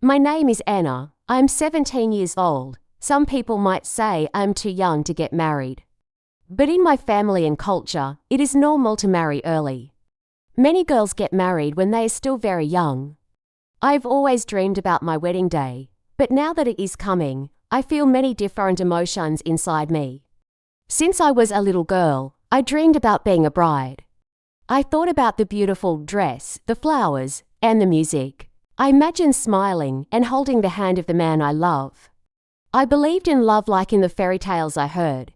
My name is Anna. I am 17 years old. Some people might say I am too young to get married. But in my family and culture, it is normal to marry early. Many girls get married when they are still very young. I have always dreamed about my wedding day, but now that it is coming, I feel many different emotions inside me. Since I was a little girl, I dreamed about being a bride. I thought about the beautiful dress, the flowers, and the music. I imagined smiling and holding the hand of the man I love. I believed in love like in the fairy tales I heard.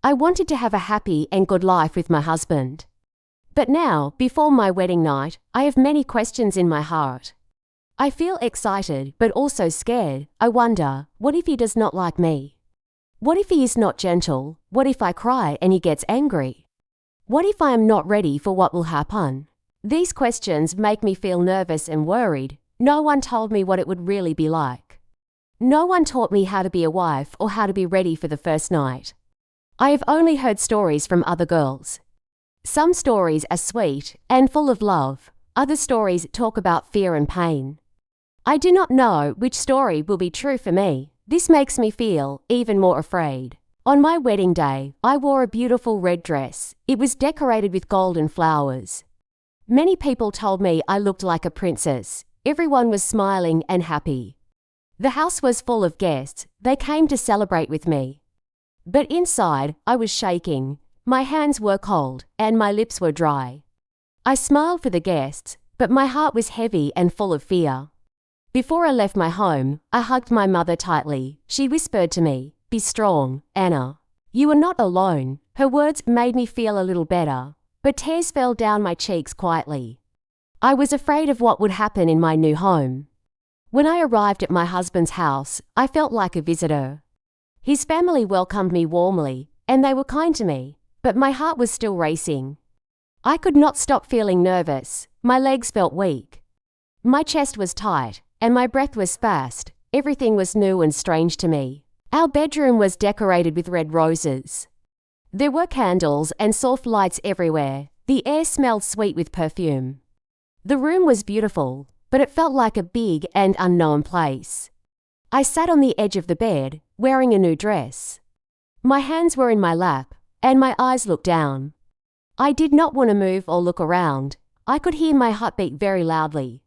I wanted to have a happy and good life with my husband. But now, before my wedding night, I have many questions in my heart. I feel excited but also scared. I wonder, what if he does not like me? What if he is not gentle? What if I cry and he gets angry? What if I am not ready for what will happen? These questions make me feel nervous and worried. No one told me what it would really be like. No one taught me how to be a wife or how to be ready for the first night. I have only heard stories from other girls. Some stories are sweet and full of love. Other stories talk about fear and pain. I do not know which story will be true for me. This makes me feel even more afraid. On my wedding day, I wore a beautiful red dress. It was decorated with golden flowers. Many people told me I looked like a princess. Everyone was smiling and happy. The house was full of guests. They came to celebrate with me. But inside, I was shaking. My hands were cold, and my lips were dry. I smiled for the guests, but my heart was heavy and full of fear. Before I left my home, I hugged my mother tightly. She whispered to me, "Be strong, Anna. You are not alone." Her words made me feel a little better, but tears fell down my cheeks quietly. I was afraid of what would happen in my new home. When I arrived at my husband's house, I felt like a visitor. His family welcomed me warmly, and they were kind to me, but my heart was still racing. I could not stop feeling nervous. My legs felt weak. My chest was tight, and my breath was fast. Everything was new and strange to me. Our bedroom was decorated with red roses. There were candles and soft lights everywhere. The air smelled sweet with perfume. The room was beautiful, but it felt like a big and unknown place. I sat on the edge of the bed, wearing a new dress. My hands were in my lap, and my eyes looked down. I did not want to move or look around. I could hear my heartbeat very loudly.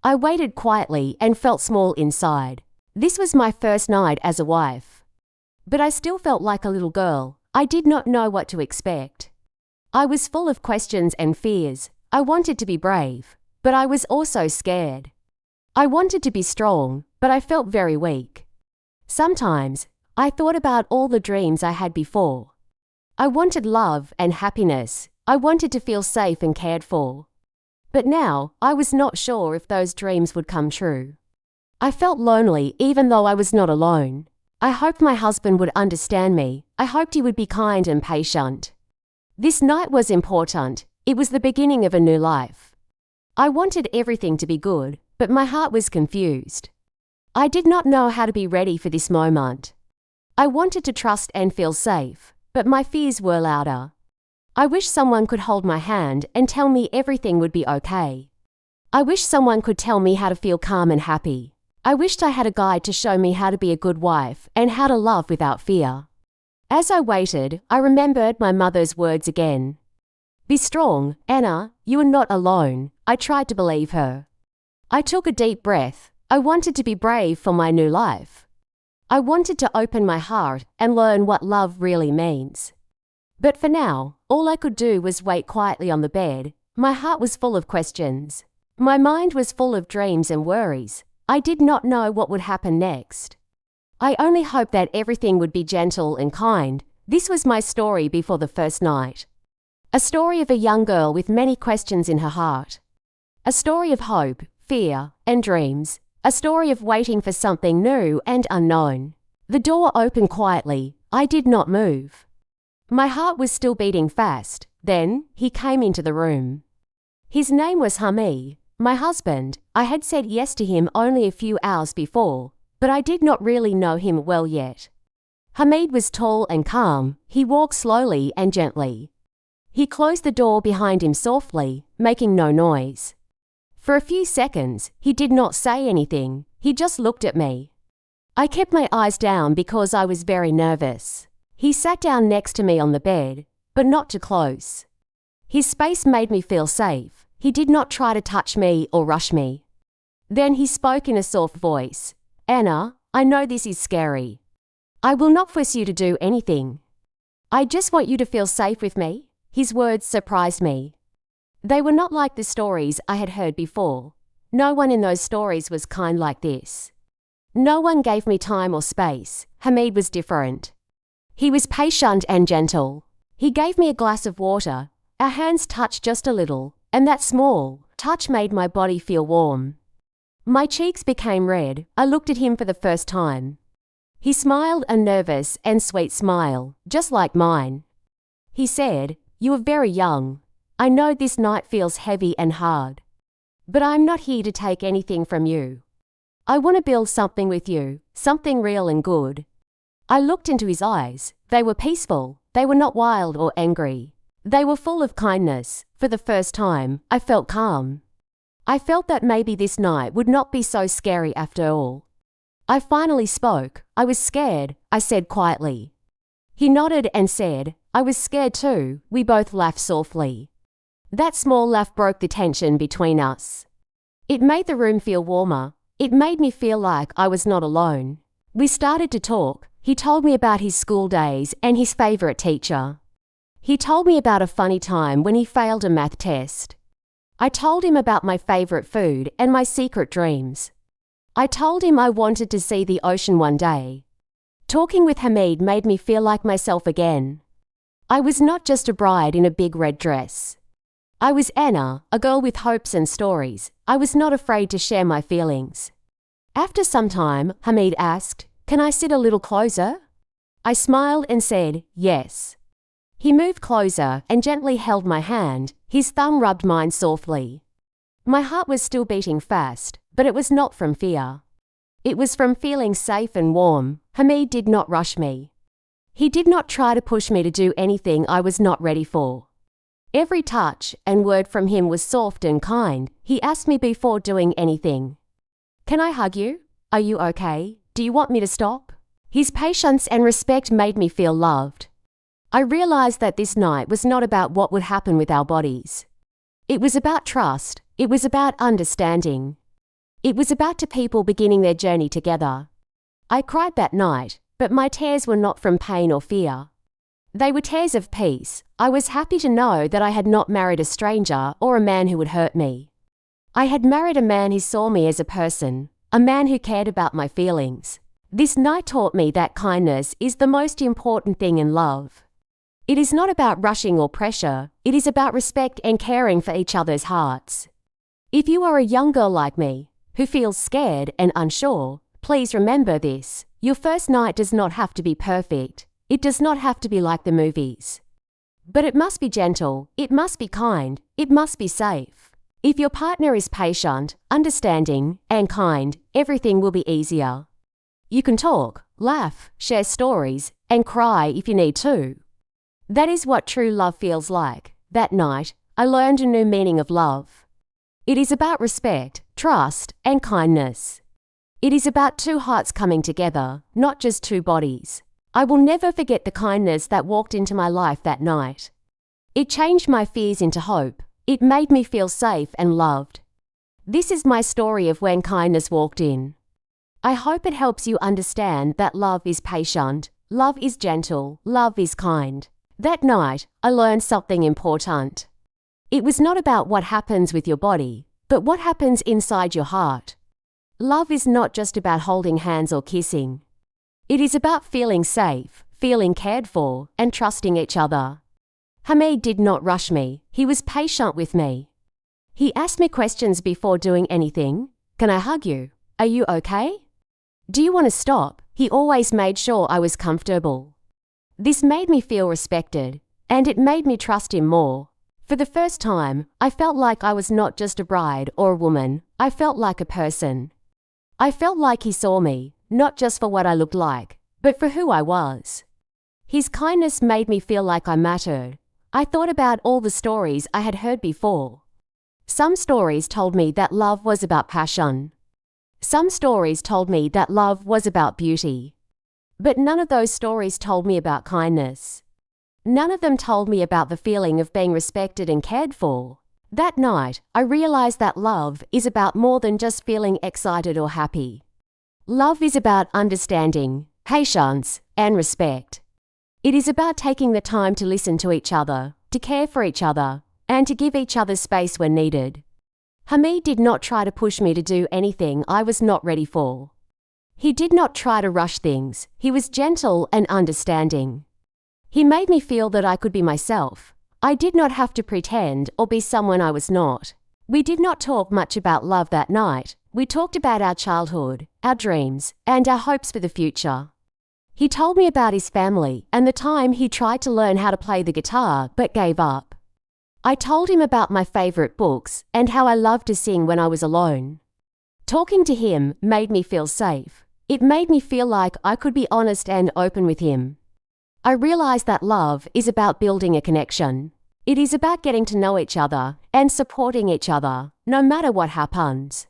I waited quietly and felt small inside. This was my first night as a wife. But I still felt like a little girl. I did not know what to expect. I was full of questions and fears. I wanted to be brave, but I was also scared. I wanted to be strong, but I felt very weak. Sometimes, I thought about all the dreams I had before. I wanted love and happiness. I wanted to feel safe and cared for. But now, I was not sure if those dreams would come true. I felt lonely even though I was not alone. I hoped my husband would understand me. I hoped he would be kind and patient. This night was important. It was the beginning of a new life. I wanted everything to be good, but my heart was confused. I did not know how to be ready for this moment. I wanted to trust and feel safe, but my fears were louder. I wish someone could hold my hand and tell me everything would be okay. I wish someone could tell me how to feel calm and happy. I wished I had a guide to show me how to be a good wife and how to love without fear. As I waited, I remembered my mother's words again. "Be strong, Anna, you are not alone." I tried to believe her. I took a deep breath. I wanted to be brave for my new life. I wanted to open my heart and learn what love really means. But for now, all I could do was wait quietly on the bed. My heart was full of questions. My mind was full of dreams and worries. I did not know what would happen next. I only hoped that everything would be gentle and kind. This was my story before the first night. A story of a young girl with many questions in her heart. A story of hope, fear, and dreams. A story of waiting for something new and unknown. The door opened quietly. I did not move. My heart was still beating fast. Then, he came into the room. His name was Hamid, my husband. I had said yes to him only a few hours before, but I did not really know him well yet. Hamid was tall and calm. He walked slowly and gently. He closed the door behind him softly, making no noise. For a few seconds, he did not say anything. He just looked at me. I kept my eyes down because I was very nervous. He sat down next to me on the bed, but not too close. His space made me feel safe. He did not try to touch me or rush me. Then he spoke in a soft voice. "Anna, I know this is scary. I will not force you to do anything. I just want you to feel safe with me." His words surprised me. They were not like the stories I had heard before. No one in those stories was kind like this. No one gave me time or space. Hamid was different. He was patient and gentle. He gave me a glass of water. Our hands touched just a little, and that small touch made my body feel warm. My cheeks became red. I looked at him for the first time. He smiled a nervous and sweet smile, just like mine. He said, "You are very young. I know this night feels heavy and hard. But I'm not here to take anything from you. I want to build something with you, something real and good." I looked into his eyes. They were peaceful. They were not wild or angry. They were full of kindness. For the first time, I felt calm. I felt that maybe this night would not be so scary after all. I finally spoke. "I was scared," I said quietly. He nodded and said, "I was scared too." We both laughed softly. That small laugh broke the tension between us. It made the room feel warmer. It made me feel like I was not alone. We started to talk. He told me about his school days and his favorite teacher. He told me about a funny time when he failed a math test. I told him about my favorite food and my secret dreams. I told him I wanted to see the ocean one day. Talking with Hamid made me feel like myself again. I was not just a bride in a big red dress. I was Anna, a girl with hopes and stories. I was not afraid to share my feelings. After some time, Hamid asked, "Can I sit a little closer?" I smiled and said, "Yes." He moved closer and gently held my hand. His thumb rubbed mine softly. My heart was still beating fast, but it was not from fear. It was from feeling safe and warm. Hamid did not rush me. He did not try to push me to do anything I was not ready for. Every touch and word from him was soft and kind. He asked me before doing anything, "Can I hug you? Are you okay? Do you want me to stop?" His patience and respect made me feel loved. I realized that this night was not about what would happen with our bodies. It was about trust. It was about understanding. It was about two people beginning their journey together. I cried that night, but my tears were not from pain or fear. They were tears of peace. I was happy to know that I had not married a stranger or a man who would hurt me. I had married a man who saw me as a person, a man who cared about my feelings. This night taught me that kindness is the most important thing in love. It is not about rushing or pressure. It is about respect and caring for each other's hearts. If you are a young girl like me, who feels scared and unsure, please remember this. Your first night does not have to be perfect. It does not have to be like the movies. But it must be gentle, it must be kind, it must be safe. If your partner is patient, understanding, and kind, everything will be easier. You can talk, laugh, share stories, and cry if you need to. That is what true love feels like. That night, I learned a new meaning of love. It is about respect, trust, and kindness. It is about two hearts coming together, not just two bodies. I will never forget the kindness that walked into my life that night. It changed my fears into hope. It made me feel safe and loved. This is my story of when kindness walked in. I hope it helps you understand that love is patient, love is gentle, love is kind. That night, I learned something important. It was not about what happens with your body, but what happens inside your heart. Love is not just about holding hands or kissing. It is about feeling safe, feeling cared for, and trusting each other. Hamid did not rush me. He was patient with me. He asked me questions before doing anything. "Can I hug you? Are you okay? Do you want to stop?" He always made sure I was comfortable. This made me feel respected, and it made me trust him more. For the first time, I felt like I was not just a bride or a woman. I felt like a person. I felt like he saw me, not just for what I looked like, but for who I was. His kindness made me feel like I mattered. I thought about all the stories I had heard before. Some stories told me that love was about passion. Some stories told me that love was about beauty. But none of those stories told me about kindness. None of them told me about the feeling of being respected and cared for. That night, I realized that love is about more than just feeling excited or happy. Love is about understanding, patience, and respect. It is about taking the time to listen to each other, to care for each other, and to give each other space when needed. Hamid did not try to push me to do anything I was not ready for. He did not try to rush things. He was gentle and understanding. He made me feel that I could be myself. I did not have to pretend or be someone I was not. We did not talk much about love that night. We talked about our childhood, our dreams, and our hopes for the future. He told me about his family and the time he tried to learn how to play the guitar but gave up. I told him about my favorite books and how I loved to sing when I was alone. Talking to him made me feel safe. It made me feel like I could be honest and open with him. I realized that love is about building a connection. It is about getting to know each other and supporting each other, no matter what happens.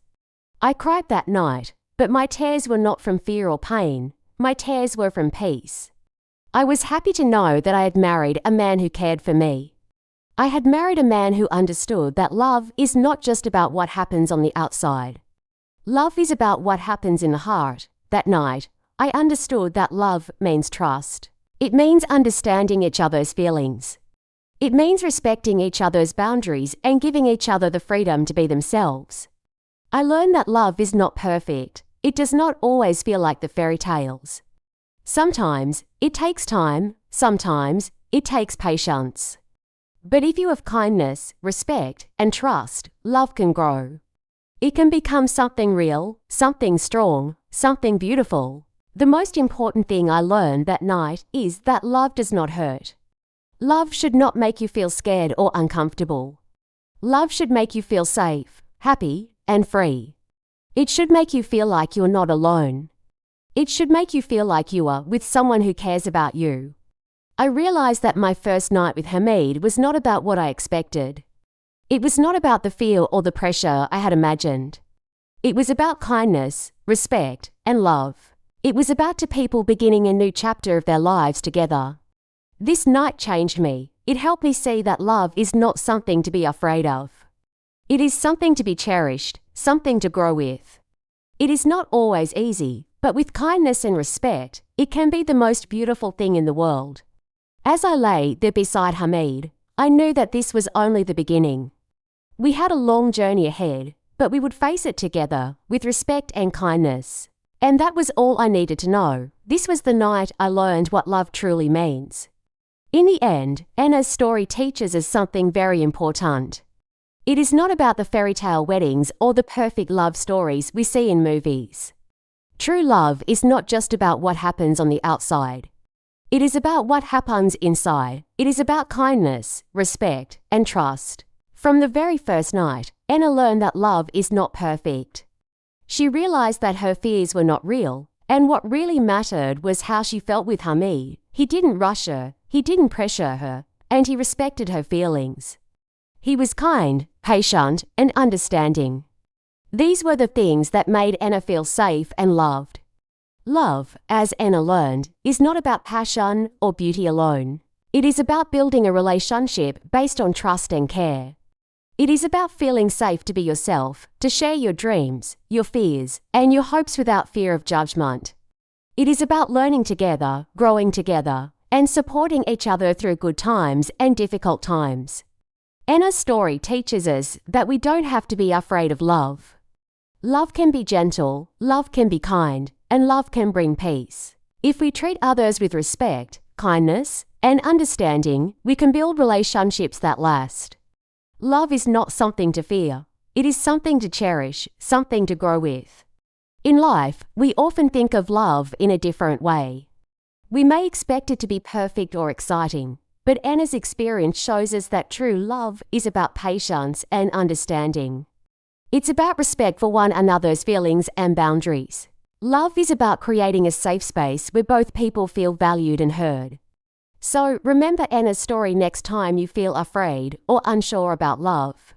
I cried that night, but my tears were not from fear or pain. My tears were from peace. I was happy to know that I had married a man who cared for me. I had married a man who understood that love is not just about what happens on the outside. Love is about what happens in the heart. That night, I understood that love means trust. It means understanding each other's feelings. It means respecting each other's boundaries and giving each other the freedom to be themselves. I learned that love is not perfect. It does not always feel like the fairy tales. Sometimes it takes time, sometimes it takes patience. But if you have kindness, respect, and trust, love can grow. It can become something real, something strong, something beautiful. The most important thing I learned that night is that love does not hurt. Love should not make you feel scared or uncomfortable. Love should make you feel safe, happy, and free. It should make you feel like you're not alone. It should make you feel like you are with someone who cares about you. I realized that my first night with Hamid was not about what I expected. It was not about the fear or the pressure I had imagined. It was about kindness, respect, and love. It was about two people beginning a new chapter of their lives together. This night changed me. It helped me see that love is not something to be afraid of. It is something to be cherished, something to grow with. It is not always easy, but with kindness and respect, it can be the most beautiful thing in the world. As I lay there beside Hamid, I knew that this was only the beginning. We had a long journey ahead, but we would face it together, with respect and kindness. And that was all I needed to know. This was the night I learned what love truly means. In the end, Anna's story teaches us something very important. It is not about the fairy tale weddings or the perfect love stories we see in movies. True love is not just about what happens on the outside. It is about what happens inside. It is about kindness, respect, and trust. From the very first night, Anna learned that love is not perfect. She realized that her fears were not real, and what really mattered was how she felt with Hamid. He didn't rush her, he didn't pressure her, and he respected her feelings. He was kind, patient, and understanding. These were the things that made Anna feel safe and loved. Love, as Anna learned, is not about passion or beauty alone. It is about building a relationship based on trust and care. It is about feeling safe to be yourself, to share your dreams, your fears, and your hopes without fear of judgment. It is about learning together, growing together, and supporting each other through good times and difficult times. Anna's story teaches us that we don't have to be afraid of love. Love can be gentle, love can be kind, and love can bring peace. If we treat others with respect, kindness, and understanding, we can build relationships that last. Love is not something to fear. It is something to cherish, something to grow with. In life, we often think of love in a different way. We may expect it to be perfect or exciting, but Anna's experience shows us that true love is about patience and understanding. It's about respect for one another's feelings and boundaries. Love is about creating a safe space where both people feel valued and heard. So remember Anna's story next time you feel afraid or unsure about love.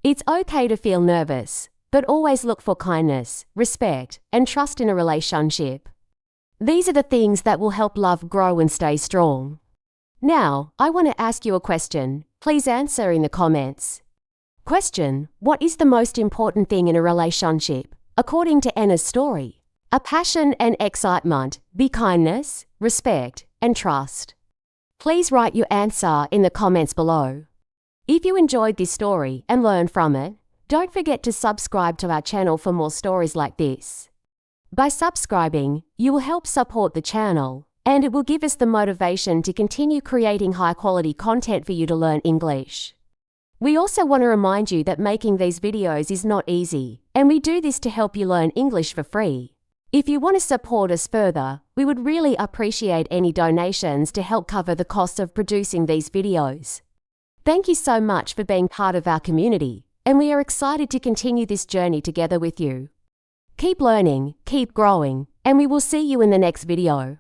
It's okay to feel nervous. but always look for kindness, respect, and trust in a relationship. These are the things that will help love grow and stay strong. Now, I want to ask you a question. Please answer in the comments. Question: what is the most important thing in a relationship, according to Anna's story? A passion and excitement, be kindness, respect, and trust. Please write your answer in the comments below. If you enjoyed this story and learned from it, don't forget to subscribe to our channel for more stories like this. By subscribing, you will help support the channel, and it will give us the motivation to continue creating high-quality content for you to learn English. We also want to remind you that making these videos is not easy, and we do this to help you learn English for free. If you want to support us further, we would really appreciate any donations to help cover the costs of producing these videos. Thank you so much for being part of our community, and we are excited to continue this journey together with you. Keep learning, keep growing, and we will see you in the next video.